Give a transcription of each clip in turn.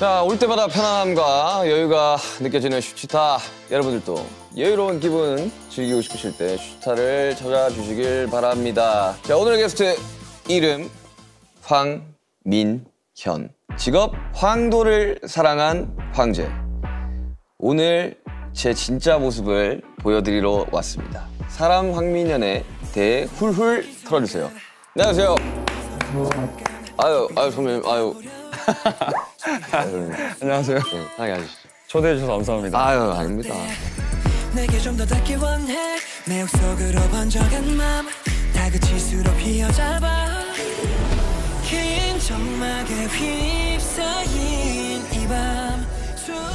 자, 올 때마다 편안함과 여유가 느껴지는 슈치타. 여러분들도 여유로운 기분 즐기고 싶으실 때 슈치타를 찾아주시길 바랍니다. 자, 오늘의 게스트 이름 황민현. 직업 황도를 사랑한 황제. 오늘 제 진짜 모습을 보여드리러 왔습니다. 사람 황민현에 대해 훌훌 털어주세요. 안녕하세요. 아유 선배님, 아유. 안녕하세요. 네, 편하게 하시죠. 초대해 주셔서 감사합니다. 아유, 아닙니다. 내게 좀 더 닿기 원해. 내 속으로 번져간 맘 다그칠수록 휘어잡아. 긴 점막에 휩싸인 이 밤.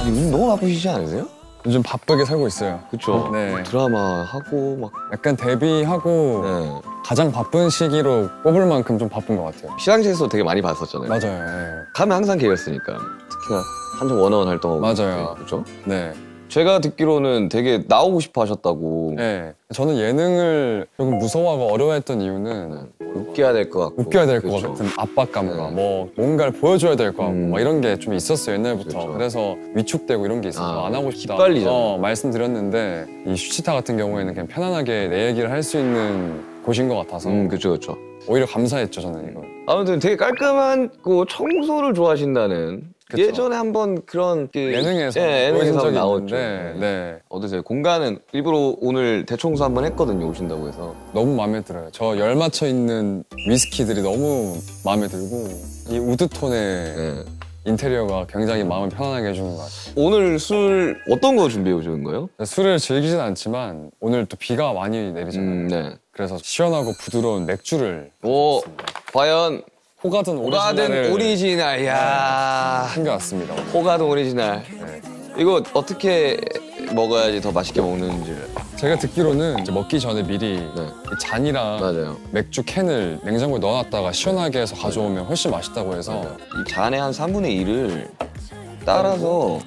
요즘 너무 바쁘시지 않으세요? 요즘 바쁘게 살고 있어요. 그쵸? 네. 드라마 하고 막. 약간 데뷔하고 네. 가장 바쁜 시기로 꼽을 만큼 좀 바쁜 것 같아요. 시상식에서 되게 많이 봤었잖아요. 맞아요. 네. 가면 항상 개였으니까. 특히나 한참 원어원 활동하고. 맞아요. 그렇죠? 네. 제가 듣기로는 되게 나오고 싶어 하셨다고. 네. 저는 예능을 조금 무서워하고 어려워했던 이유는 웃겨야 될 것 같고. 웃겨야 될 것 그렇죠. 같은 압박감과 네. 뭐 뭔가를 보여줘야 될 것 같고 막 이런 게 좀 있었어요, 옛날부터. 그렇죠. 그래서 위축되고 이런 게 있어서 안 하고 싶다. 기빨리잖아요. 말씀드렸는데 이 슈치타 같은 경우에는 그냥 편안하게 내 얘기를 할 수 있는 곳인 것 같아서 그렇죠. 오히려 감사했죠, 저는 이걸. 아무튼 되게 깔끔하고 청소를 좋아하신다는. 그쵸. 예전에 한번 그런 예능에서 예능에서 보여준 적이 나왔죠. 있는데 네. 어떠세요? 공간은 일부러 오늘 대청소 한번 했거든요. 오신다고 해서. 너무 마음에 들어요. 저 열 맞춰 있는 위스키들이 너무 마음에 들고 이 우드톤의 네. 인테리어가 굉장히 마음을 편안하게 해주는 것 같아요. 오늘 술 어떤 거 준비해 오신 거예요? 술을 즐기진 않지만 오늘 또 비가 많이 내리잖아요. 네. 그래서 시원하고 부드러운 맥주를 오, 과연 호가든 호가든 오리지널. 야, 챙겨왔습니다. 오늘. 호가든 오리지널. 네. 이거 어떻게 먹어야지 더 맛있게 먹는지. 제가 듣기로는 이제 먹기 전에 미리 네. 이 잔이랑 맞아요. 맥주 캔을 냉장고에 넣어놨다가 시원하게 해서 가져오면 훨씬 맛있다고 해서 이 잔의 한 3분의 1을 따라서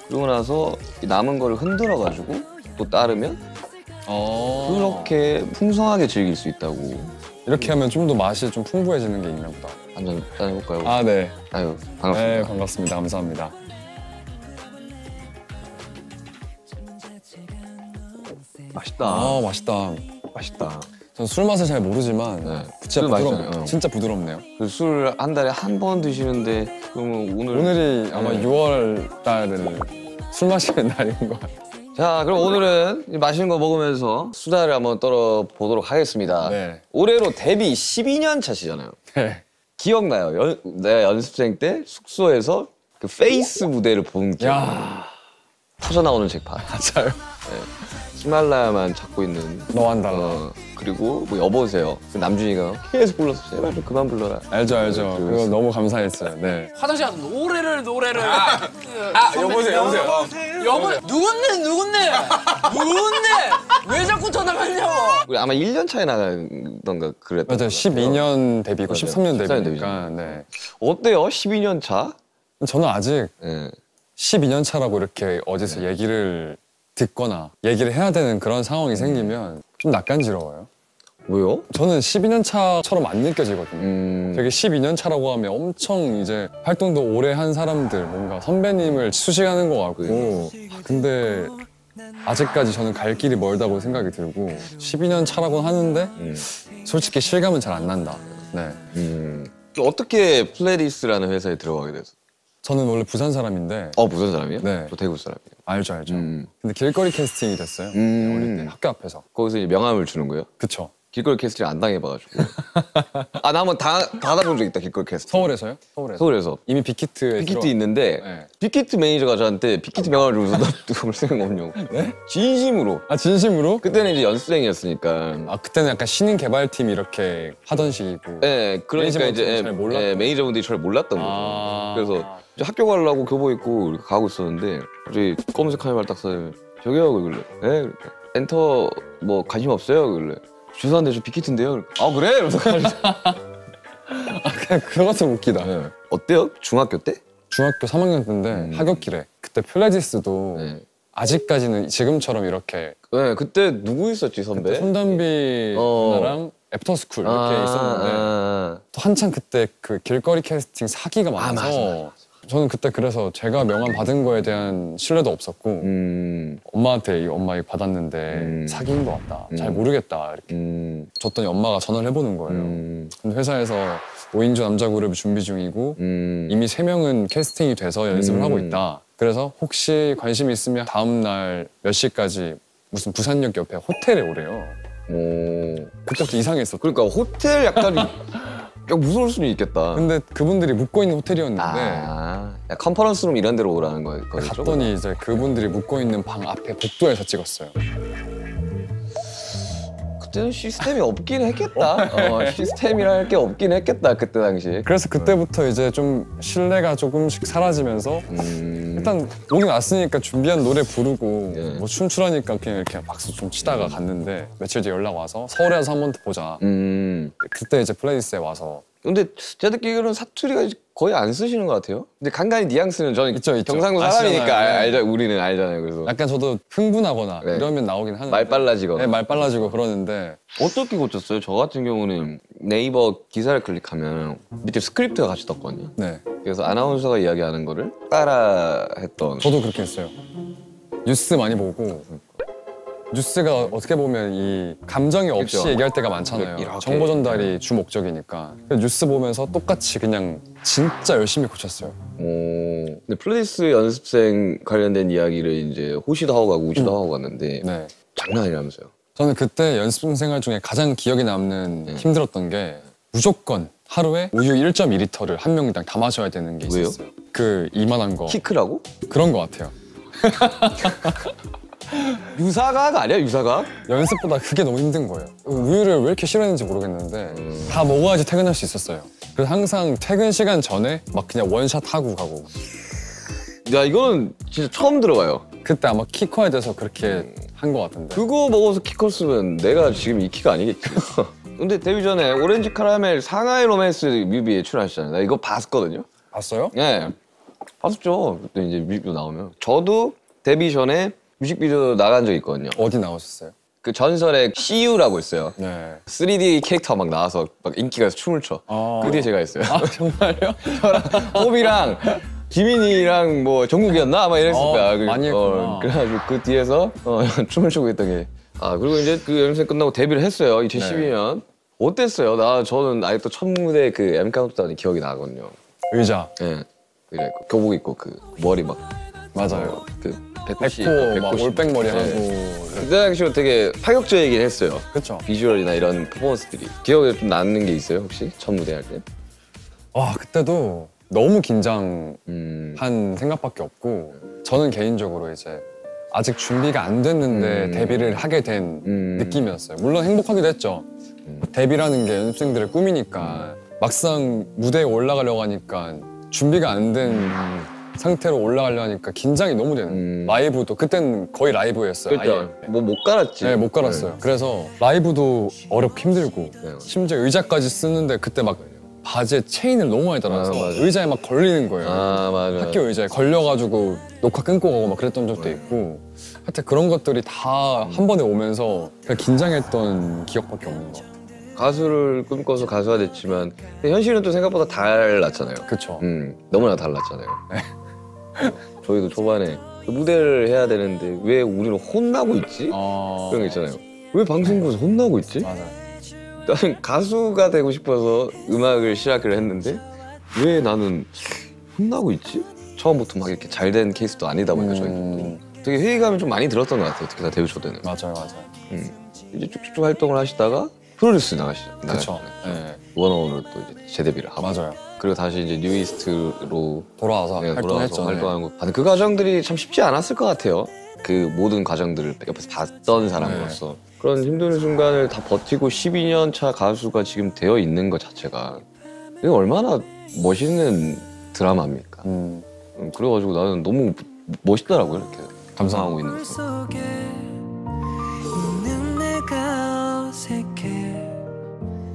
그러고 나서 이 남은 거를 흔들어가지고 또 따르면 그렇게 풍성하게 즐길 수 있다고. 이렇게 하면 좀 더 맛이 좀 풍부해지는 게 있나 보다. 한잔 해볼까요? 아, 네. 아유, 반갑습니다. 네, 반갑습니다. 감사합니다. 맛있다. 아, 맛있다. 맛있다. 전 술 맛을 잘 모르지만 네. 진짜 술 부드럽네요. 맛있잖아요. 진짜 부드럽네요. 술 한 달에 한 번 드시는데 그러면 오늘이 아마 네. 6월 달을 술 마시는 날인 것 같아요. 자, 그럼 오늘은 이 맛있는 거 먹으면서 수다를 한번 떨어보도록 하겠습니다. 네. 올해로 데뷔 12년 차시잖아요. 네. 기억나요? 내가 연습생 때 숙소에서 그 페이스 무대를 본 기억. 야, 터져나오는 잭팟. 맞아요. 히말라야만 찾고 있는. 너 한 달라. 그리고 뭐 여보세요. 그 남준이가 계속 불렀어. 제발 좀 그만 불러라. 알죠, 알죠. 그거 너무 감사했어요. 네. 화장실 가서 노래를 여보세요. 누군데 왜 자꾸 전화하냐고. 우리 아마 1년 차이 나던가 그랬던 맞아요. 것 같아요. 12년 데뷔고 맞아요. 13년 13년 데뷔니까. 네. 어때요? 12년 차? 저는 아직 네. 12년 차라고 이렇게 어디서 얘기를 듣거나 얘기를 해야 되는 그런 상황이 생기면 좀 낯간지러워요. 왜요? 저는 12년 차처럼 안 느껴지거든요. 되게 12년 차라고 하면 엄청 이제 활동도 오래 한 사람들, 뭔가 선배님을 수식하는 것 같고, 근데 아직까지 저는 갈 길이 멀다고 생각이 들고 12년 차라고 하는데 솔직히 실감은 잘 안 난다. 네. 어떻게 플레디스라는 회사에 들어가게 됐어? 저는 원래 부산 사람인데 부산 사람이에요? 네. 저 대구 사람이에요. 알죠. 근데 길거리 캐스팅이 됐어요. 어릴 때 학교 앞에서. 거기서 이제 명함을 주는 거예요? 그쵸. 길거리 캐스팅 안 당해봐가지고. 나 한번 받아본 적 있다, 길거리 캐스팅. 서울에서요? 서울에서. 이미 빅히트에 빅히트 있는데 네. 빅히트 매니저가 저한테 빅히트 명함을 주면서 너 누가 볼 생각 없냐고. 네? 진심으로. 아, 진심으로? 그때는 이제 연습생이었으니까. 아, 그때는 약간 신인 개발팀 이렇게 하던 시기고. 네, 그러니까 매니저분들이 이제 잘 몰랐던 매니저분들이 잘 몰랐던 거죠. 그래서 이제 학교 가려고 교복 입고 이렇게 가고 있었는데 갑자기 검은색 카메라 딱 써요. 저기요, 그래. 네, 그래. 엔터 뭐 관심 없어요, 그래. 죄송한데 저 빅히트인데요. 그래? 이러면서 그냥 그거 좀 웃기다. 네. 어때요? 중학교 때? 중학교 3학년 때인데 하굣길에 그때 플레디스도 네. 아직까지는 지금처럼 이렇게 네, 그때 누구 있었지, 선배? 손담비 누나랑 애프터스쿨 이렇게 있었는데 또 한창 그때 그 길거리 캐스팅 사기가 많아서 맞아. 저는 그때 그래서 제가 명함 받은 거에 대한 신뢰도 없었고 엄마한테 엄마 이거 받았는데 사기인 것 같다. 잘 모르겠다 이렇게 줬더니 엄마가 전화를 해보는 거예요. 근데 회사에서 5인조 남자 그룹 준비 중이고 이미 3명은 캐스팅이 돼서 연습을 하고 있다. 그래서 혹시 관심 있으면 다음 날 몇 시까지 무슨 부산역 옆에 호텔에 오래요. 그때부터 이상했어. 그러니까 호텔 약간 무서울 수는 있겠다. 근데 그분들이 묵고 있는 호텔이었는데 컨퍼런스룸 이런 데로 오라는 거죠? 갔더니 이제 그분들이 묵고 있는 방 앞에 복도에서 찍었어요. 그때는 시스템이 없긴 했겠다. 시스템이랄 게 없긴 했겠다 그때 당시. 그래서 그때부터 이제 좀 신뢰가 조금씩 사라지면서 일단 오긴 왔으니까 준비한 노래 부르고 뭐 춤추라니까 그냥 이렇게 박수 좀 치다가 갔는데 며칠 뒤에 연락 와서 서울에 와서 한 번 더 보자. 그때 이제 플레이스에 와서. 근데 제가 듣기로는 사투리가 거의 안 쓰시는 것 같아요. 근데 간간히 뉘앙스는 저는 있죠. 경상도 사람이니까 아시잖아요. 우리는 알잖아요. 그래서 약간 저도 흥분하거나 이러면 나오긴 하는데 말 빨라지거나. 네, 말 빨라지고 그러는데 어떻게 고쳤어요? 저 같은 경우는 네이버 기사를 클릭하면 밑에 스크립트가 같이 떴거든요. 네. 그래서 아나운서가 이야기하는 거를 따라 했던. 저도 그렇게 했어요. 뉴스 많이 보고 뉴스가 어떻게 보면 이 감정이 없이 그쵸. 얘기할 때가 많잖아요. 이렇게. 정보 전달이 주 목적이니까. 뉴스 보면서 똑같이 그냥 진짜 열심히 고쳤어요. 근데 플레이스 연습생 관련된 이야기를 이제 호시도 하고 가고 우시도 하고 갔는데 네. 장난 아니라면서요. 저는 그때 연습생 생활 중에 가장 기억에 남는 힘들었던 게 무조건 하루에 우유 1.2리터를 한 명당 다 마셔야 되는 게 왜요? 있었어요. 그 이만한 거. 키크라고? 그런 거 같아요. 유사각 아니야 유사각? 연습보다 그게 너무 힘든 거예요. 우유를 왜 이렇게 싫어했는지 모르겠는데 다 먹어야지 퇴근할 수 있었어요. 그래서 항상 퇴근 시간 전에 막 그냥 원샷 하고 가고. 야 이거는 진짜 처음 들어봐요. 그때 아마 키 커야 돼서 그렇게 한 거 같은데. 그거 먹어서 키 컸으면 내가 지금 이 키가 아니겠지. 근데 데뷔 전에 오렌지 카라멜 상하이 로맨스 뮤비에 출연하셨잖아요. 나 이거 봤거든요. 봤어요? 네, 봤었죠. 그때 이제 뮤비도 나오면. 저도 데뷔 전에 뮤직비디오 나간 적 있거든요. 어디 나오셨어요? 그 전설의 CU라고 있어요. 네. 3D 캐릭터 막 나와서 막 인기가 춤을 춰. 그 뒤에 제가 있어요. 아 정말요? 호비랑 지민이랑 뭐 정국이었나 아마 이랬을 거야. 많이 했구나. 그래가지고 그 뒤에서 춤을 추고 있던 게. 그리고 이제 그 연습생 끝나고 데뷔를 했어요. 2012년. 어땠어요? 저는 아직도 첫 무대 그 M 카운트다운이 기억이 나거든요. 의자. 예. 네. 교복 입고 그 머리 막 맞아요. 그 190, 백호 막 190. 올백머리 네. 하고. 그때 당시로 되게 파격적이긴 했어요. 그렇죠. 비주얼이나 이런 퍼포먼스들이. 기억에 좀 남는 게 있어요 혹시? 첫 무대 할 때? 와 그때도 너무 긴장한 음. 생각밖에 없고 저는 개인적으로 이제 아직 준비가 안 됐는데 데뷔를 하게 된 느낌이었어요. 물론 행복하기도 했죠. 데뷔라는 게 연습생들의 꿈이니까 막상 무대에 올라가려고 하니까 준비가 안 된 상태로 올라가려고 하니까 긴장이 너무 되는 라이브도 그때는 거의 라이브였어요. 그렇죠. 뭐 못 갈았지. 네, 못 갈았어요. 그래서 라이브도 어렵고 힘들고 네. 심지어 의자까지 쓰는데 그때 막 바지에 체인을 너무 많이 달아서 맞아. 의자에 막 걸리는 거예요. 맞아. 학교 의자에 걸려가지고 녹화 끊고 가고 막 그랬던 적도 있고 하여튼 그런 것들이 다 한 번에 오면서 그냥 긴장했던 기억밖에 없는 것 같아요. 가수를 꿈꿔서 가수가 됐지만 현실은 또 생각보다 달랐잖아요. 그쵸. 너무나 달랐잖아요. 저희도 초반에 무대를 해야 되는데 왜 우리는 혼나고 있지? 그런 거 있잖아요. 왜 방송국에서 혼나고 있지? 맞아요. 나는 가수가 되고 싶어서 음악을 시작을 했는데 왜 나는 혼나고 있지? 처음부터 막 이렇게 잘 된 케이스도 아니다 보니까 저희도 되게 회의감이 좀 많이 들었던 것 같아요. 특히 다 데뷔 초 때는. 맞아요. 이제 쭉쭉쭉 활동을 하시다가 프로듀스 나가시죠. 그쵸. 네. 원어원으로 또 이제 재데뷔를 하고. 맞아요. 그리고 다시 이제 뉴이스트로 돌아와서 돌아와서 활동했죠. 활동하는 거. 그 과정들이 참 쉽지 않았을 것 같아요. 그 모든 과정들을 옆에서 봤던 사람으로서 그런 힘든 순간을 다 버티고 12년 차 가수가 지금 되어 있는 것 자체가 이게 얼마나 멋있는 드라마입니까? 그래가지고 나는 너무 멋있더라고요. 이렇게 감상하고 있는 거. 속에 있는 내가 어색해.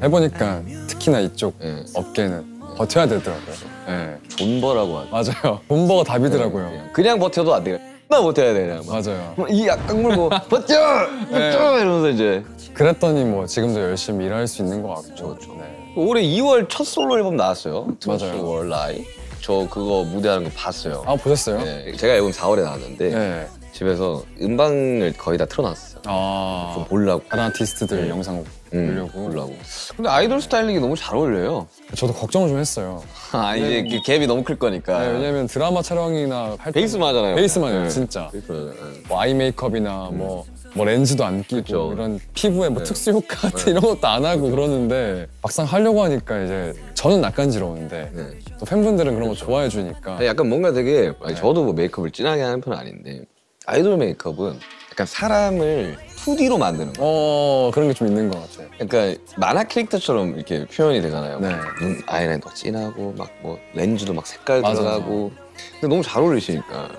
해보니까 특히나 이쪽 예. 업계는 버텨야 되더라고요. 네. 존버라고 하죠. 맞아요. 본버가 답이더라고요. 그냥 버텨도 안 돼요. 나 버텨야 돼 그냥. 맞아요. 이 약간 물고 버텨! 버텨! 이러면서 이제 그랬더니 뭐 지금도 열심히 일할 수 있는 것 같죠. 그렇죠. 네. 올해 2월 첫 솔로 앨범 나왔어요. 맞아요. 월 라이. 저 그거 무대하는 거 봤어요. 아 보셨어요? 네, 제가 앨범 4월에 나왔는데 네. 집에서 음방을 거의 다 틀어놨어요. 아 좀 보려고. 다른 아티스트들 영상 보려고. 보려고. 근데 아이돌 스타일링이 너무 잘 어울려요. 저도 걱정을 좀 했어요. 아 이제 그 갭이 너무 클 거니까. 네, 왜냐면 드라마 촬영이나 할 때 베이스만 하잖아요. 베이스만 해요, 네. 진짜. 베이스만 하잖아요. 뭐 아이 메이크업이나 뭐 렌즈도 안 끼고 그쵸. 이런 피부에 뭐 특수 효과 같은 이런 것도 안 하고 그러는데 막상 하려고 하니까 이제 저는 낯간지러운데 네. 또 팬분들은 그런 거 좋아해 주니까 약간 뭔가 되게 아니, 저도 뭐 메이크업을 진하게 하는 편은 아닌데 아이돌 메이크업은 약간 사람을 2D로 만드는 거. 그런 게 좀 있는 것 같아요. 그러니까 만화 캐릭터처럼 이렇게 표현이 되잖아요. 네. 눈 아이라인도 진하고 막 뭐 렌즈도 막 색깔 맞아요. 들어가고. 근데 너무 잘 어울리시니까.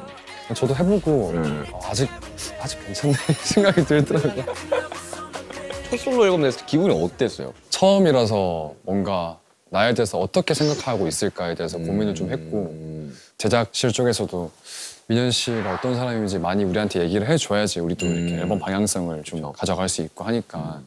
저도 해보고 아직 괜찮네 생각이 들더라고요. 첫 솔로 앨범 냈을 때 기분이 어땠어요? 처음이라서 뭔가 나에 대해서 어떻게 생각하고 있을까에 대해서 고민을 좀 했고 제작실 쪽에서도 민현 씨가 어떤 사람인지 많이 우리한테 얘기를 해줘야지 우리도 이렇게 앨범 방향성을 좀 가져갈 수 있고 하니까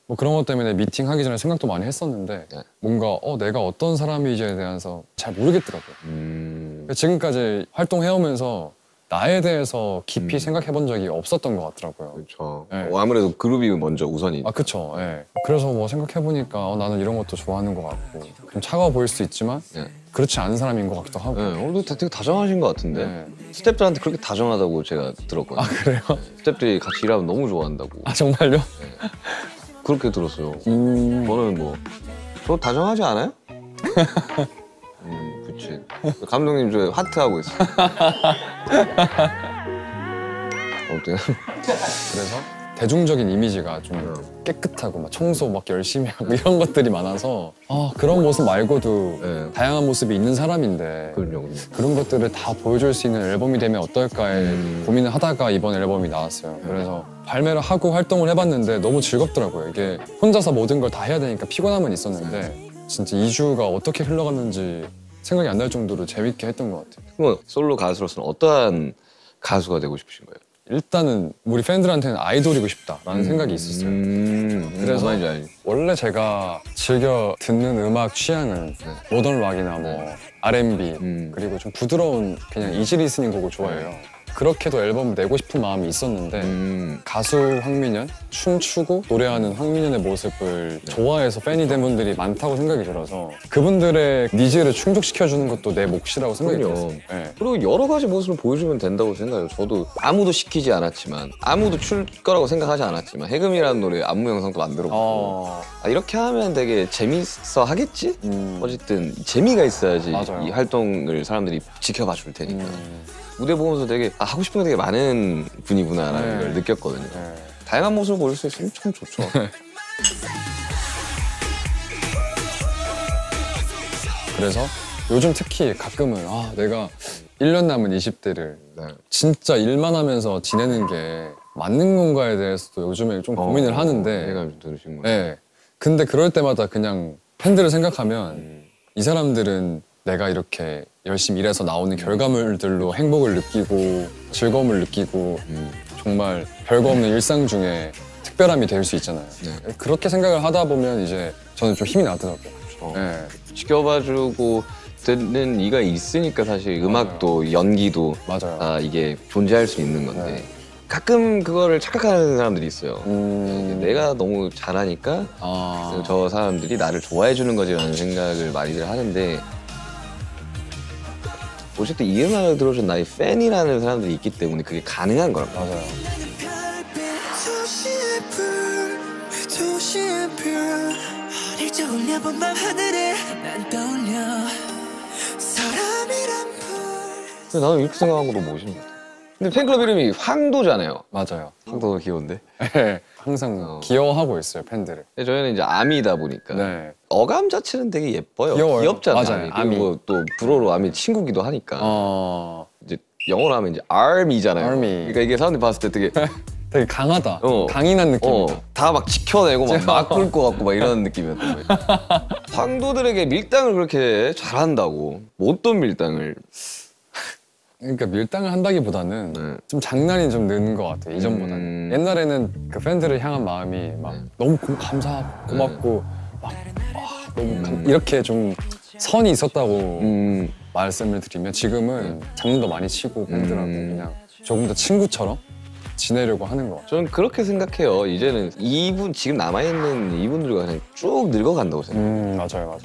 뭐 그런 것 때문에 미팅하기 전에 생각도 많이 했었는데 네. 뭔가 내가 어떤 사람인지에 대해서 잘 모르겠더라고요. 지금까지 활동해오면서 나에 대해서 깊이 생각해본 적이 없었던 것 같더라고요. 그렇죠. 네. 아무래도 그룹이 먼저 우선이. 아 그쵸. 예. 그래서 뭐 생각해보니까 나는 이런 것도 좋아하는 것 같고 좀 차가워 보일 수 있지만 네. 그렇지 않은 사람인 것 같기도 하고. 네, 오늘도 되게 다정하신 것 같은데 네. 스태프들한테 그렇게 다정하다고 제가 들었거든요. 아 그래요? 스태프들이 같이 일하면 너무 좋아한다고 아 정말요? 그렇게 들었어요. 저는 뭐 저 다정하지 않아요? 그치. 감독님 저 하트 하고 있어. 어때요? 그래서 대중적인 이미지가 좀 깨끗하고 막 청소 막 열심히 하고 이런 것들이 많아서 그런 모습 말고도 네. 다양한 모습이 있는 사람인데 그럼요. 그런 것들을 다 보여줄 수 있는 앨범이 되면 어떨까에 고민을 하다가 이번 앨범이 나왔어요. 그래서 발매를 하고 활동을 해봤는데 너무 즐겁더라고요. 이게 혼자서 모든 걸 다 해야 되니까 피곤함은 있었는데 진짜 2주가 어떻게 흘러갔는지 생각이 안 날 정도로 재밌게 했던 것 같아요. 그럼 솔로 가수로서는 어떠한 가수가 되고 싶으신 거예요? 일단은 우리 팬들한테는 아이돌이고 싶다라는 생각이 있었어요. 그래서 말인지 알지. 원래 제가 즐겨 듣는 음악 취향은 모던 락이나 뭐 R&B 그리고 좀 부드러운 그냥 이지 리스닝 곡을 좋아해요. 그렇게도 앨범을 내고 싶은 마음이 있었는데 가수 황민현, 춤추고 노래하는 황민현의 모습을 좋아해서 팬이 된 분들이 많다고 생각이 들어서 그분들의 니즈를 충족시켜주는 것도 내 몫이라고 생각이 그럼요. 들었어요. 네. 그리고 여러 가지 모습을 보여주면 된다고 생각해요. 저도 아무도 시키지 않았지만 아무도 출 거라고 생각하지 않았지만 해금이라는 노래 안무 영상도 만들어보고 이렇게 하면 되게 재밌어 하겠지? 어쨌든 재미가 있어야지 맞아요. 이 활동을 사람들이 지켜봐 줄 테니까 무대 보면서 되게 하고 싶은 게 되게 많은 분이구나라는 네. 걸 느꼈거든요. 네. 다양한 모습을 보일 수 있으면 참 좋죠. 그래서 요즘 특히 가끔은 내가 1년 남은 20대를 네. 진짜 일만 하면서 지내는 게 맞는 건가에 대해서도 요즘에 좀 고민을 하는데 내가 들으신 거예요. 네. 근데 그럴 때마다 그냥 팬들을 생각하면 이 사람들은 내가 이렇게 열심히 일해서 나오는 결과물들로 행복을 느끼고 즐거움을 느끼고 정말 별거 없는 일상 중에 특별함이 될 수 있잖아요. 네. 그렇게 생각을 하다 보면 이제 저는 좀 힘이 나더라고요. 네. 지켜봐주고 듣는 이가 있으니까 사실 음악도 연기도 맞아요. 이게 존재할 수 있는 건데 네. 가끔 그거를 착각하는 사람들이 있어요. 내가 너무 잘하니까 저 사람들이 나를 좋아해 주는 거지라는 생각을 많이들 하는데 어쨌든 이 음악을 들어준 나의 팬이라는 사람들이 있기 때문에 그게 가능한 거란 말이에요. 맞아요. 어릴 적 올려본 밤 하늘에 난 떠올려 사람이란 불 근데 나는 이렇게 생각한 것도 멋있는 것 같아. 근데 팬클럽 이름이 황도잖아요. 맞아요. 황도가 귀여운데? 항상 귀여워하고 있어요, 팬들을. 근데 저희는 이제 아미다 보니까 네. 어감 자체는 되게 예뻐요. 귀여워요. 귀엽잖아요. 맞아요, 아미. 그리고 또 불어로 아미 친구기도 하니까 이제 영어로 하면 이제 army잖아요. army. 그러니까 이게 사람들이 봤을 때 되게 되게 강하다. 강인한 느낌이다. 다 막 지켜내고 막 꿀 것 같고 막 이런 느낌이었던 거예요. 황도들에게 밀당을 그렇게 잘한다고 뭐 어떤 밀당을? 그러니까 밀당을 한다기보다는 네. 좀 장난이 좀 느는 것 같아요, 이전보다는. 옛날에는 그 팬들을 향한 마음이 막 너무 감사하고 고맙고 막 너무 이렇게 좀 선이 있었다고 말씀을 드리면 지금은 장난도 많이 치고 밴드라고 그냥 조금 더 친구처럼 지내려고 하는 것 같아요. 저는 그렇게 생각해요. 이제는 이분 지금 남아있는 이분들과 그냥 쭉 늙어간다고 생각해요. 맞아요.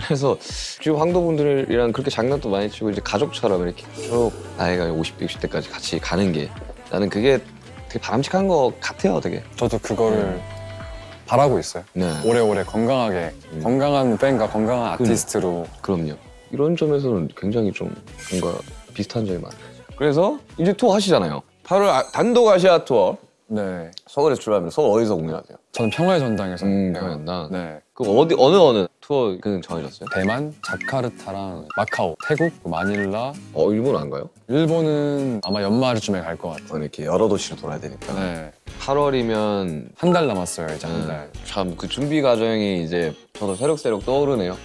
그래서 지금 황도분들이랑 그렇게 장난도 많이 치고 이제 가족처럼 이렇게 쭉 나이가 50대, 60대까지 같이 가는 게 나는 그게 되게 바람직한 것 같아요, 되게. 저도 그거를 바라고 있어요. 네. 오래오래 건강하게 건강한 밴과 건강한 아티스트로. 그럼요. 이런 점에서는 굉장히 좀 뭔가 비슷한 점이 많아요. 그래서 이제 투어 하시잖아요. 8월 단독 아시아 투어. 네. 서울에서 출발하면 서울 어디서 공연하세요? 저는 평화의 전당에서 평화였나? 네. 그럼 어느 투어 그냥 정해졌어요? 대만, 자카르타랑 마카오, 태국, 마닐라. 일본 안 가요? 일본은 아마 연말쯤에 갈 것 같아요. 이렇게 여러 도시로 돌아야 되니까. 네. 8월이면 한 달 남았어요, 이제 한 달. 참 그 준비 과정이 이제 저도 새록새록 떠오르네요.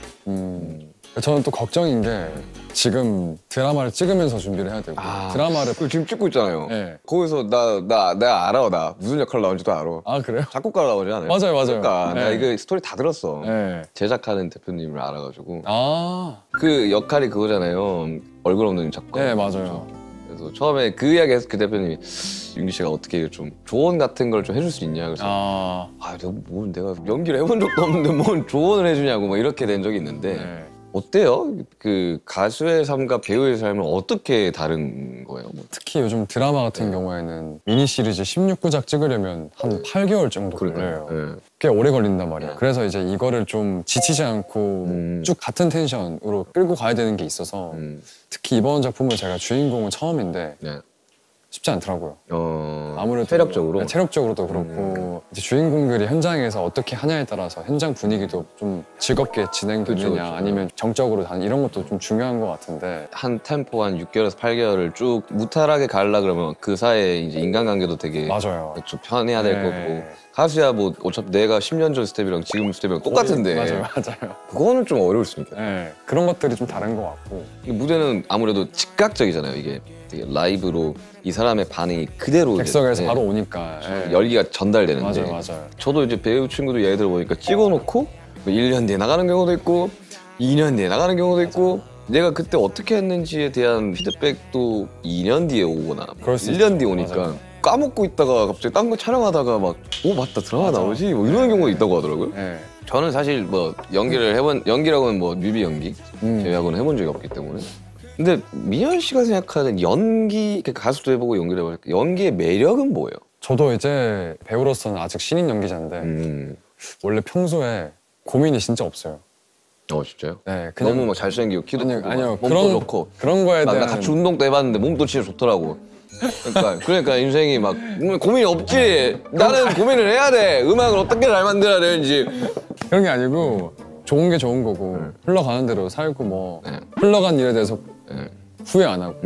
저는 또 걱정인 게 지금 드라마를 찍으면서 준비를 해야 되고 드라마를 그걸 지금 찍고 있잖아요. 네. 거기서 내가 알아. 나 무슨 역할 나온지도 알아. 아 그래요? 작곡가 나오지 않아요? 맞아요. 그러니까 나 네. 이거 스토리 다 들었어. 네. 제작하는 대표님을 알아가지고 아, 그 역할이 그거잖아요. 얼굴 없는 작곡가. 네 맞아요. 그래서 처음에 그 이야기해서 그 대표님이 윤기 씨가 어떻게 좀 조언 같은 걸 좀 해줄 수 있냐. 그래서 내가 연기를 해본 적도 없는데 뭔 조언을 해주냐고 뭐 이렇게 된 적이 있는데 네. 어때요? 그 가수의 삶과 배우의 삶은 어떻게 다른 거예요? 뭐. 특히 요즘 드라마 같은 경우에는 미니 시리즈 16부작 찍으려면 한 8개월 정도 걸려요. 네. 꽤 오래 걸린단 말이에요. 그래서 이제 이거를 좀 지치지 않고 쭉 같은 텐션으로 끌고 가야 되는 게 있어서 특히 이번 작품은 제가 주인공은 처음인데 네. 쉽지 않더라고요. 아무래도 체력적으로? 네, 체력적으로도 그렇고 이제 주인공들이 현장에서 어떻게 하냐에 따라서 현장 분위기도 좀 즐겁게 진행되느냐 그쵸. 아니면 정적으로 다는 이런 것도 좀 중요한 것 같은데 한 템포 한 6개월에서 8개월을 쭉 무탈하게 가려 그러면 그 사이에 이제 인간관계도 되게 맞아요. 좀 편해야 될 네. 거고 가수야 뭐 어차피 내가 10년 전 스텝이랑 지금 스텝이랑 똑같은데 맞아요. 그거는 좀 어려울 수 있겠다. 네, 그런 것들이 좀 다른 것 같고 이 무대는 아무래도 즉각적이잖아요. 이게 되게 라이브로 이 사람의 반응이 그대로 객석에서 이제, 바로 오니까 열기가 전달되는데 맞아요. 저도 이제 배우 친구들 예를 들어보니까 찍어놓고 뭐 1년 뒤에 나가는 경우도 있고 2년 뒤에 나가는 경우도 있고 내가 그때 어떻게 했는지에 대한 피드백도 2년 뒤에 오거나 그럴 수 1년 있죠. 뒤에 오니까 맞아요. 까먹고 있다가 갑자기 딴 거 촬영하다가 막 맞다 드라마 나오지 뭐 이런 경우가 있다고 하더라고요. 네. 저는 사실 뭐 연기라고는 뭐 뮤비 연기 제외하고는 해본 적이 없기 때문에. 근데 민현 씨가 생각하는 연기 가수도 해보고 연기를 해보니까 연기의 매력은 뭐예요? 저도 이제 배우로서는 아직 신인 연기자인데 원래 평소에 고민이 진짜 없어요. 진짜요? 네, 그냥 너무 막 잘생기고 키도 크고 아니요 몸도 좋고 그런 거에 나 대한 같이 운동도 해봤는데 몸도 진짜 좋더라고. 그러니까 인생이 막 고민이 없지. 나는 고민을 해야 돼. 음악을 어떻게 잘 만들어야 되는지. 그런 게 아니고 좋은 게 좋은 거고 흘러가는 대로 살고 뭐 흘러간 일에 대해서 후회 안 하고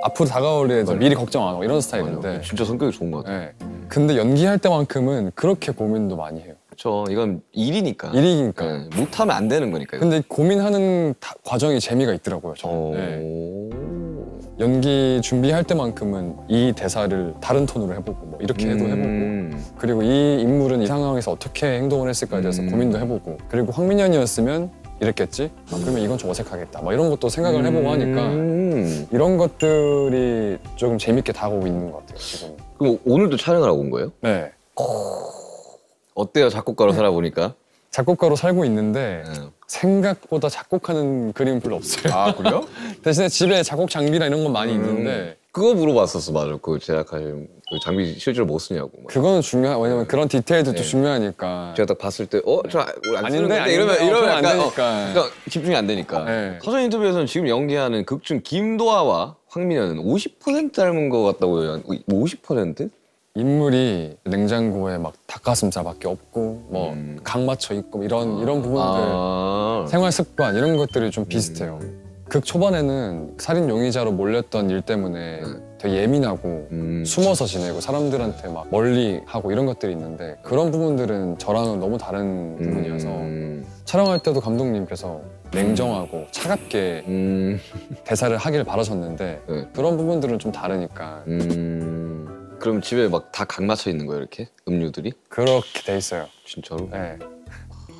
앞으로 다가올 일에 대해서 미리 걱정 안 하고 이런 스타일인데 진짜 성격이 좋은 것 같아. 네. 근데 연기할 때만큼은 그렇게 고민도 많이 해요. 그렇죠. 이건 일이니까. 일이니까. 네, 못하면 안 되는 거니까요. 근데 고민하는 과정이 재미가 있더라고요. 저는. 네. 연기 준비할 때만큼은 이 대사를 다른 톤으로 해보고 뭐 이렇게 해도 해보고 그리고 이 인물은 이 상황에서 어떻게 행동을 했을까에 대해서 고민도 해보고 그리고 황민현이었으면 이랬겠지? 그러면 이건 좀 어색하겠다. 막 이런 것도 생각을 해보고 하니까 이런 것들이 조금 재밌게 다가오고 있는 것 같아요. 지금. 그럼 오늘도 촬영을 하고 온 거예요? 네. 어때요? 작곡가로 살아보니까? 작곡가로 살고 있는데 네. 생각보다 작곡하는 그림은 별로 없어요. 아 그래요? 대신에 집에 작곡 장비나 이런 건 많이 있는데 그거 물어봤었어. 맞아. 그 제작하신 그 장비 실제로 못 쓰냐고. 막. 그거는 왜냐면 그런 디테일들도 중요하니까. 제가 딱 봤을 때 저 안 쓰는 아닌데, 건데 이러면 그러면 안 약간 되니까. 그러니까 집중이 안 되니까. 네. 사전 인터뷰에서는 지금 연기하는 극중 김도아와 황민현은 50% 닮은 것 같다고 해요. 50%? 인물이 냉장고에 막 닭가슴살밖에 없고 뭐 각 맞춰 있고 이런 부분들 생활 습관 이런 것들이 좀 비슷해요. 극 초반에는 살인 용의자로 몰렸던 일 때문에 되게 예민하고 숨어서 지내고 사람들한테 막 멀리 하고 이런 것들이 있는데 그런 부분들은 저랑은 너무 다른 부분이어서 촬영할 때도 감독님께서 냉정하고 차갑게 대사를 하길 바라셨는데 네. 그런 부분들은 좀 다르니까 그럼 집에 막 다 각 맞춰 있는 거예요, 이렇게? 음료들이? 그렇게 돼 있어요. 진짜로? 네.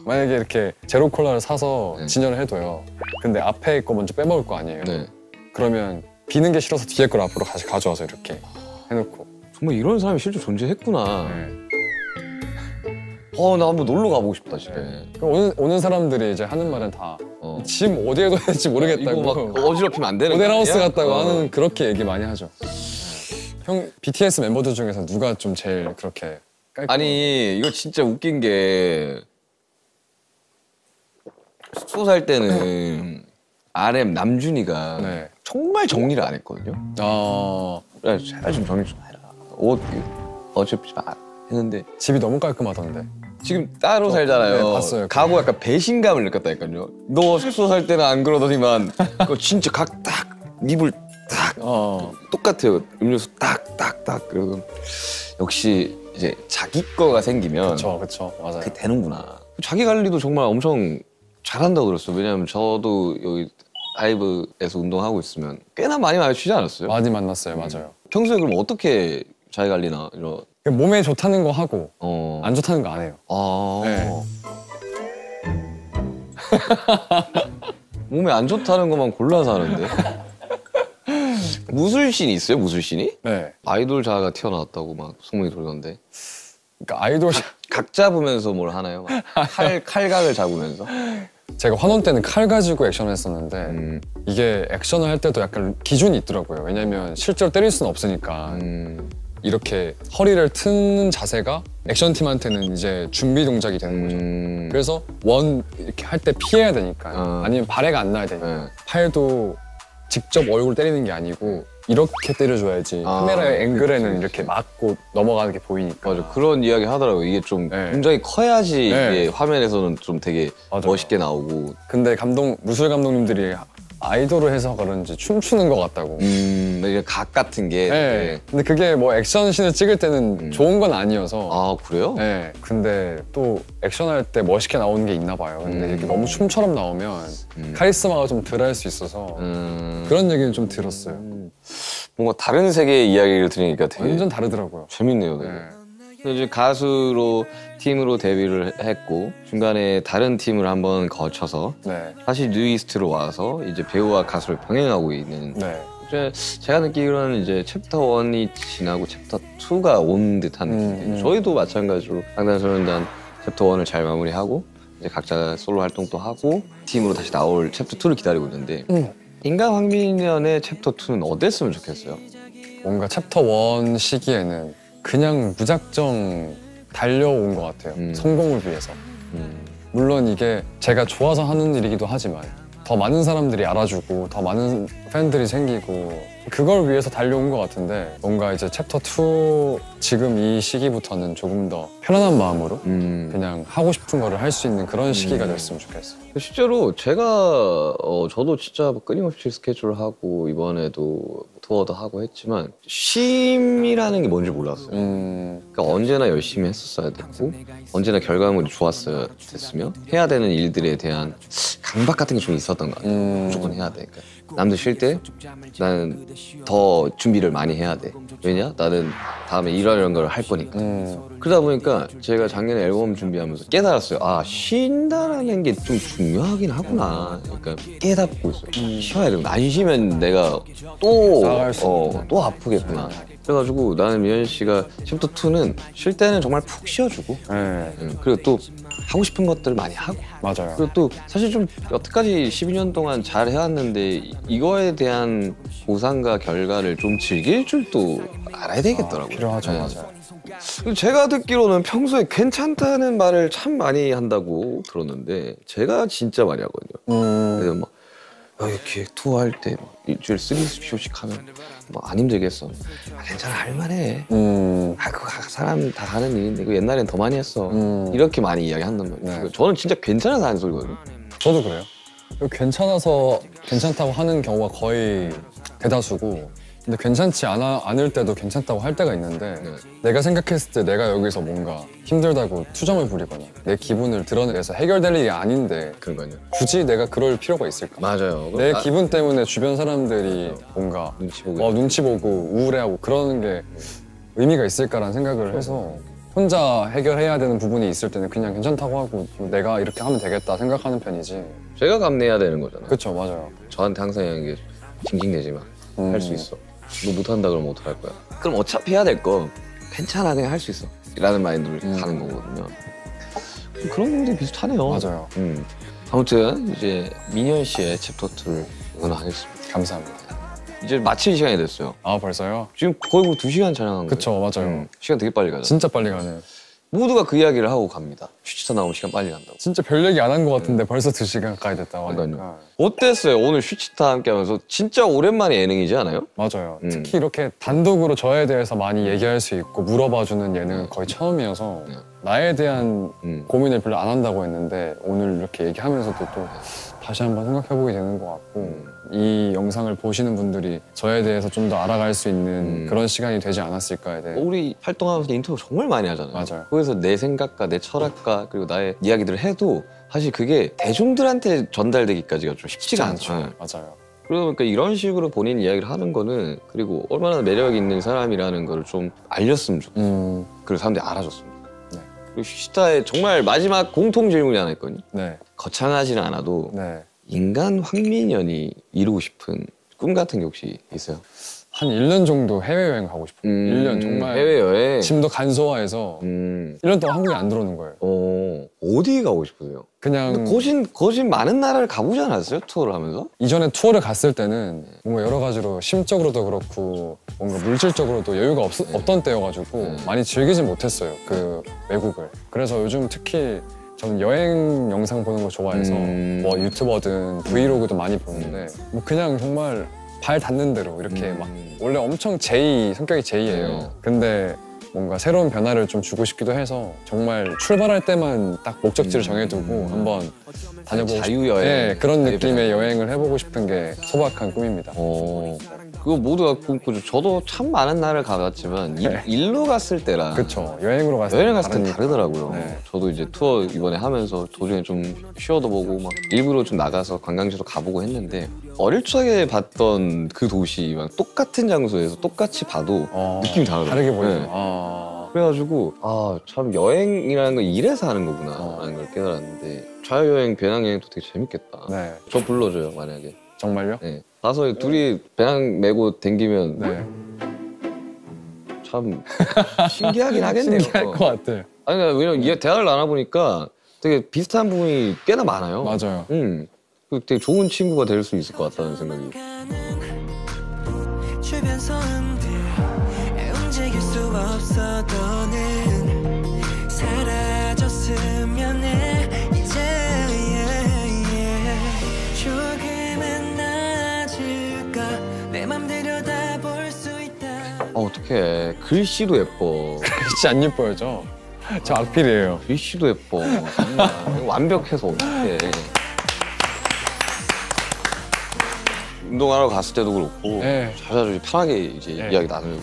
만약에 이렇게 제로 콜라를 사서 네. 진열을 해둬요. 근데 앞에 거 먼저 빼먹을 거 아니에요. 네. 그러면 비는 게 싫어서 뒤에 걸 앞으로 다시 가져와서 이렇게 해놓고. 정말 이런 사람이 실제 존재했구나. 네. 나 한번 놀러 가보고 싶다 집에. 그럼 오는 사람들이 이제 하는 말은 다 짐 어디에 둬야 될지 모르겠다고. 이거 막 어지럽히면 안 되는 거 모델하우스 아니야? 같다고 하는 그렇게 얘기 많이 하죠. 형 BTS 멤버들 중에서 누가 좀 제일 그렇게 깔끔? 아니 이거 진짜 웃긴 게 숙소 살 때는 RM 남준이가 네. 정말 정리를 안 했거든요. 아, 야, 제발 좀 정리 좀 해라. 옷 어차피 마 했는데 집이 너무 깔끔하던데. 지금 따로 살잖아요. 네, 봤어요. 가고 약간 배신감을 느꼈다니까요. 너 숙소 살 때는 안 그러더니만 그거 진짜 각 딱 이불 딱 똑같아요. 음료수 딱딱딱. 그리고 역시 이제 자기 거가 생기면 그쵸, 맞아요. 그게 되는구나. 자기 관리도 정말 엄청 잘한다고 들었어요. 왜냐면 저도 여기 라이브에서 운동하고 있으면 꽤나 많이 마주치지 않았어요? 많이 만났어요, 맞아요. 평소에 그럼 어떻게 자기 관리나 이런 몸에 좋다는 거 하고 안 좋다는 거 안 해요. 네. 몸에 안 좋다는 것만 골라서 하는데. 무술신이 있어요? 무술신이? 네. 아이돌 자아가 튀어나왔다고 막 소문이 돌던데. 그러니까 아이돌 각 잡으면서 뭘 하나요? 막 칼각을 잡으면서? 제가 환원 때는 칼 가지고 액션을 했었는데 이게 액션을 할 때도 약간 기준이 있더라고요. 왜냐면 실제로 때릴 수는 없으니까 이렇게 허리를 트는 자세가 액션팀한테는 이제 준비 동작이 되는 거죠. 그래서 원 이렇게 할 때 피해야 되니까 아니면 발해가 안 나야 되니까 팔도 직접 얼굴 때리는 게 아니고 이렇게 때려줘야지 카메라의 앵글에는 이렇게 맞고 넘어가는 게 보이니까. 맞아, 그런 이야기 하더라고요. 이게 좀 굉장히 커야지 이게 화면에서는 좀 되게 멋있게 나오고. 근데 무술 감독님들이 아이돌을 해서 그런지 춤추는 것 같다고. 이게 각 같은 게. 네. 근데 그게 뭐 액션씬을 찍을 때는 좋은 건 아니어서. 아, 그래요? 네. 근데 또 액션할 때 멋있게 나오는 게 있나 봐요. 근데 이렇게 너무 춤처럼 나오면 카리스마가 좀 덜할 수 있어서 그런 얘기는 좀 들었어요. 뭔가 다른 세계의 이야기를 들으니까 되게 완전 다르더라고요. 재밌네요. 되게. 근데 이제 가수로 팀으로 데뷔를 했고 중간에 다른 팀을 한번 거쳐서 다시 뉴이스트로 와서 이제 배우와 가수를 병행하고 있는. 이제 제가 느끼기로는 이제 챕터 1이 지나고 챕터 2가 온 듯한 느낌인데 저희도 마찬가지로 방탄소년단 챕터 1을 잘 마무리하고 이제 각자 솔로 활동도 하고 팀으로 다시 나올 챕터 2를 기다리고 있는데 인간 황민연의 챕터 2는 어땠으면 좋겠어요? 뭔가 챕터 1 시기에는 그냥 무작정 달려온 것 같아요. 성공을 위해서. 물론 이게 제가 좋아서 하는 일이기도 하지만 더 많은 사람들이 알아주고 더 많은 팬들이 생기고 그걸 위해서 달려온 것 같은데 뭔가 이제 챕터 2 지금 이 시기부터는 조금 더 편안한 마음으로 그냥 하고 싶은 거를 할 수 있는 그런 시기가 됐으면 좋겠어요. 실제로 제가 저도 진짜 끊임없이 스케줄을 하고 이번에도 투어도 하고 했지만 쉼이라는 게 뭔지 몰랐어요. 그러니까 언제나 열심히 했었어야 됐고 언제나 결과물이 좋았어야 됐으며 해야 되는 일들에 대한 강박 같은 게 좀 있었던 것 같아요. 무조건 해야 돼. 그러니까 남들 쉴 때 나는 더 준비를 많이 해야 돼. 왜냐? 나는 다음에 이런 걸 할 거니까. 그러다 보니까 제가 작년에 앨범 준비하면서 깨달았어요. 아, 쉰다라는 게 좀 중요하긴 하구나. 그러니까 깨닫고 있어요. 쉬어야 되구나. 안 쉬면 내가 또 아프겠구나. 그래가지고 나는 미연 씨가 챕터 2는 쉴 때는 정말 푹 쉬어주고 그리고 또 하고 싶은 것들 많이 하고 맞아요. 그리고 또 사실 좀 여태까지 12년 동안 잘 해왔는데 이거에 대한 보상과 결과를 좀 즐길 줄도 알아야 되겠더라고요. 필요하죠. 맞아요. 제가 듣기로는 평소에 괜찮다는 말을 참 많이 한다고 들었는데 제가 진짜 많이 하거든요. 그래서 막 기획 투어할 때 일주일 3쇼씩 하면 안 힘들겠어. 괜찮아, 할만해. 그거 사람 다 하는 일인데 그 옛날엔 더 많이 했어. 이렇게 많이 이야기한단 말이에요. 저는 진짜 괜찮아서 하는 소리거든요. 저도 그래요. 괜찮아서 괜찮다고 하는 경우가 거의 대다수고 근데 괜찮지 않을 때도 괜찮다고 할 때가 있는데 내가 생각했을 때 내가 여기서 뭔가 힘들다고 투정을 부리거나 내 기분을 드러내서 해결될 일이 아닌데 그러니까요. 굳이 내가 그럴 필요가 있을까? 맞아요. 내 기분 때문에 주변 사람들이 뭔가 눈치 보고 눈치 보고 우울해하고 그러는 게 의미가 있을까라는 생각을 해서 혼자 해결해야 되는 부분이 있을 때는 그냥 괜찮다고 하고 내가 이렇게 하면 되겠다 생각하는 편이지. 제가 감내해야 되는 거잖아. 그쵸, 맞아요. 저한테 항상 하는 게 징징대지 마. 할 수 있어. 너 못한다 그러면 어떡할 거야? 그럼 어차피 해야 될 거 괜찮아 그냥 할 수 있어. 라는 마인드로 가는 거거든요. 그런 부분이 비슷하네요. 맞아요. 아무튼 이제 민현 씨의 챕터 2를 응원하겠습니다. 감사합니다. 이제 마칠 시간이 됐어요. 아, 벌써요? 지금 거의 뭐 2시간 촬영한 거예요. 그쵸, 맞아요. 시간 되게 빨리 가죠. 진짜 빨리 가네. 모두가 그 이야기를 하고 갑니다. 슈치타 나오면 시간 빨리 간다고. 진짜 별 얘기 안 한 것 같은데 벌써 2시간 가까이 됐다고 하니까. 그러니까요. 어땠어요? 오늘 슈치타 함께 하면서 진짜 오랜만에 예능이지 않아요? 맞아요. 특히 이렇게 단독으로 저에 대해서 많이 얘기할 수 있고 물어봐주는 예능은 거의 처음이어서 나에 대한 고민을 별로 안 한다고 했는데 오늘 이렇게 얘기하면서도 또 다시 한번 생각해보게 되는 것 같고 이 영상을 보시는 분들이 저에 대해서 좀 더 알아갈 수 있는 그런 시간이 되지 않았을까에 대해. 우리 활동하면서 인터뷰 정말 많이 하잖아요. 맞아요. 거기서 내 생각과 내 철학과 그리고 나의 이야기들을 해도 사실 그게 대중들한테 전달되기까지가 좀 쉽지가 않죠. 맞아요. 그러다 보니까 이런 식으로 본인 이야기를 하는 거는 그리고 얼마나 매력 있는 사람이라는 걸 좀 알렸으면 좋겠어요. 그리고 사람들이 알아줬습니다. 네. 그리고 슈치타의 정말 마지막 공통 질문이 하나 있거든요. 네. 거창하지는 않아도 네. 인간 황민현이 이루고 싶은 꿈 같은 게 혹시 있어요? 한 1년 정도 해외여행 가고 싶어요. 1년 정말 해외여행? 짐도 간소화해서 1년 동안 한국에 안 들어오는 거예요. 어디 가고 싶으세요? 그냥 거진 많은 나라를 가보지 않았어요? 투어를 하면서? 이전에 투어를 갔을 때는 뭔가 여러 가지로 심적으로도 그렇고 뭔가 물질적으로도 여유가 없던 때여가지고 많이 즐기진 못했어요. 그 외국을. 그래서 요즘 특히 저는 여행 영상 보는 거 좋아해서 뭐 유튜버든 브이로그도 많이 보는데 뭐 그냥 정말 발 닿는 대로 이렇게 막 원래 엄청 성격이 제이예요. 근데 뭔가 새로운 변화를 좀 주고 싶기도 해서 정말 출발할 때만 딱 목적지를 정해두고 한번 다녀보고 자유여행. 네, 그런 느낌의 여행을 해보고 싶은 게 소박한 꿈입니다. 그거 모두가 꿈꾸죠. 저도 참 많은 나라를 가봤지만 일로 갔을 때랑 그쵸. 여행으로 갔을 여행 갔을 때 다르더라고요. 네. 저도 이제 투어 이번에 하면서 도중에 좀 쉬어도 보고 막 일부러 좀 나가서 관광지로 가보고 했는데 어릴 적에 봤던 그 도시랑 똑같은 장소에서 똑같이 봐도 느낌이 다르더라고요. 다르게 보여요. 네. 그래가지고 참 여행이라는 건 이래서 하는 거구나 라는 걸 깨달았는데 자유여행, 배낭여행도 되게 재밌겠다. 네. 저 불러줘요 만약에. 정말요? 네. 가서 둘이 배낭 메고 댕기면 네. 참 신기하긴 하겠네요. 신기할 것 같아요. 아니 왜냐면 이 대화를 나눠보니까 되게 비슷한 부분이 꽤나 많아요. 맞아요. 되게 좋은 친구가 될 수 있을 것 같다는 생각이. 주변 소음들 움직일 수 없어 너는 사라졌으면 해 이제 조금은 나아질까 내 맘 들여다볼 수 있다. 어떡해. 글씨도 예뻐. 글씨 안 예뻐요, 저 악필이에요. 글씨도 예뻐. 정말. 완벽해서 어떡해. 운동하러 갔을 때도 그렇고 네. 자주 편하게 이제 이야기 나누고